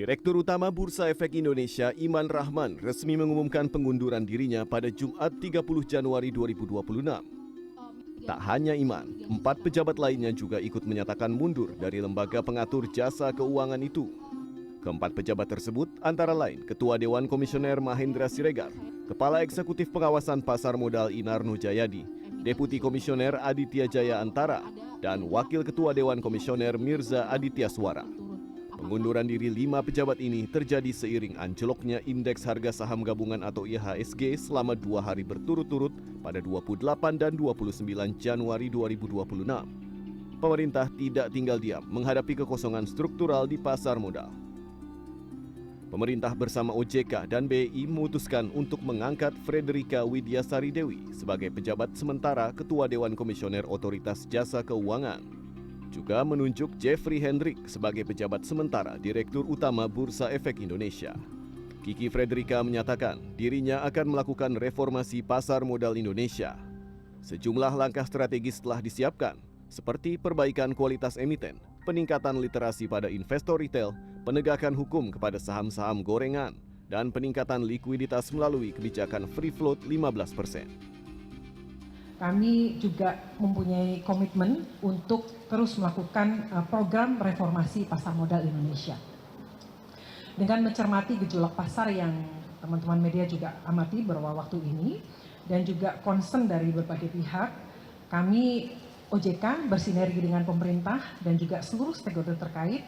Direktur Utama Bursa Efek Indonesia Iman Rahman resmi mengumumkan pengunduran dirinya pada Jumat 30 Januari 2026. Tak hanya Iman, 4 pejabat lainnya juga ikut menyatakan mundur dari lembaga pengatur jasa keuangan itu. Keempat pejabat tersebut antara lain Ketua Dewan Komisioner Mahendra Siregar, Kepala Eksekutif Pengawasan Pasar Modal Inarno Jayadi, Deputi Komisioner Aditya Jaya Antara, dan Wakil Ketua Dewan Komisioner Mirza Aditya Suara. Pengunduran diri 5 pejabat ini terjadi seiring anjloknya indeks harga saham gabungan atau IHSG selama 2 hari berturut-turut pada 28 dan 29 Januari 2026. Pemerintah tidak tinggal diam menghadapi kekosongan struktural di pasar modal. Pemerintah bersama OJK dan BI memutuskan untuk mengangkat Frederika Widiasari Dewi sebagai pejabat sementara Ketua Dewan Komisioner Otoritas Jasa Keuangan. Juga menunjuk Jeffrey Hendrik sebagai pejabat sementara Direktur Utama Bursa Efek Indonesia. Kiki Frederika menyatakan dirinya akan melakukan reformasi pasar modal Indonesia. Sejumlah langkah strategis telah disiapkan, seperti perbaikan kualitas emiten, peningkatan literasi pada investor retail, penegakan hukum kepada saham-saham gorengan, dan peningkatan likuiditas melalui kebijakan free float 15%. Kami juga mempunyai komitmen untuk terus melakukan program reformasi pasar modal Indonesia. Dengan mencermati gejolak pasar yang teman-teman media juga amati beberapa waktu ini, dan juga concern dari berbagai pihak, kami OJK bersinergi dengan pemerintah dan juga seluruh stakeholder terkait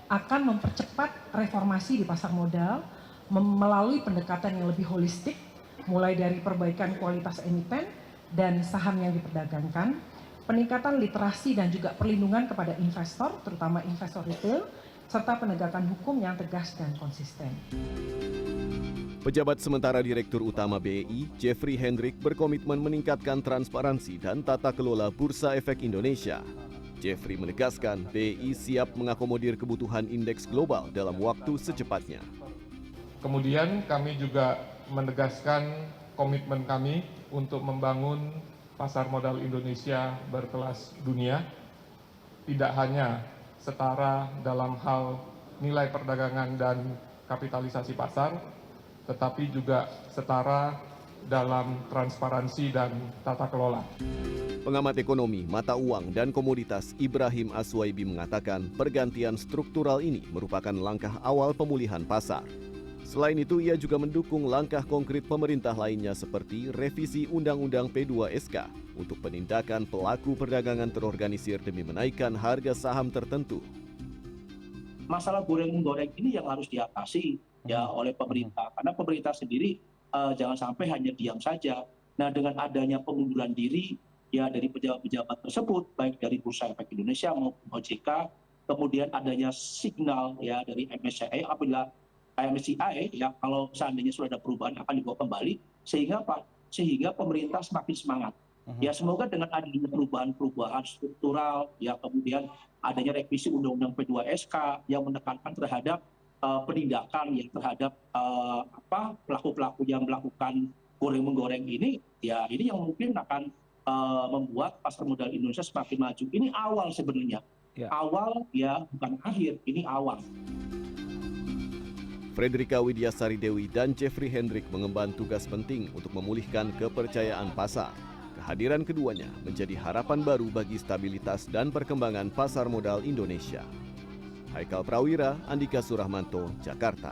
akan mempercepat reformasi di pasar modal melalui pendekatan yang lebih holistik, mulai dari perbaikan kualitas emiten dan saham yang diperdagangkan, peningkatan literasi dan juga perlindungan kepada investor, terutama investor retail, serta penegakan hukum yang tegas dan konsisten. Pejabat sementara Direktur Utama BEI, Jeffrey Hendrik, berkomitmen meningkatkan transparansi dan tata kelola Bursa Efek Indonesia. Jeffrey menegaskan BEI siap mengakomodir kebutuhan indeks global dalam waktu secepatnya. Kemudian kami juga menegaskan komitmen kami untuk membangun pasar modal Indonesia berkelas dunia, tidak hanya setara dalam hal nilai perdagangan dan kapitalisasi pasar, tetapi juga setara dalam transparansi dan tata kelola. Pengamat ekonomi, mata uang, dan komoditas Ibrahim Aswaibi mengatakan pergantian struktural ini merupakan langkah awal pemulihan pasar. Selain itu, ia juga mendukung langkah konkret pemerintah lainnya seperti revisi Undang-Undang P2SK untuk penindakan pelaku perdagangan terorganisir demi menaikkan harga saham tertentu. Masalah goreng-menggoreng ini yang harus diatasi ya oleh pemerintah, karena pemerintah sendiri jangan sampai hanya diam saja. Nah, dengan adanya pengunduran diri ya dari pejabat-pejabat tersebut, baik dari Bursa Efek Indonesia maupun OJK, kemudian adanya signal ya dari MSCI apabila MSCI ya kalau seandainya sudah ada perubahan akan dibawa kembali sehingga pemerintah semakin semangat. Ya semoga dengan adanya perubahan struktural ya kemudian adanya revisi Undang-Undang P2SK yang menekankan terhadap penindakan yang terhadap pelaku-pelaku yang melakukan goreng-menggoreng ini ya ini yang mungkin akan membuat pasar modal Indonesia semakin maju. Ini awal sebenarnya. Ya. Awal ya bukan akhir, ini awal. Frederika Widiasari Dewi dan Jeffrey Hendrik mengemban tugas penting untuk memulihkan kepercayaan pasar. Kehadiran keduanya menjadi harapan baru bagi stabilitas dan perkembangan pasar modal Indonesia. Haikal Prawira, Andika Surahmanto, Jakarta.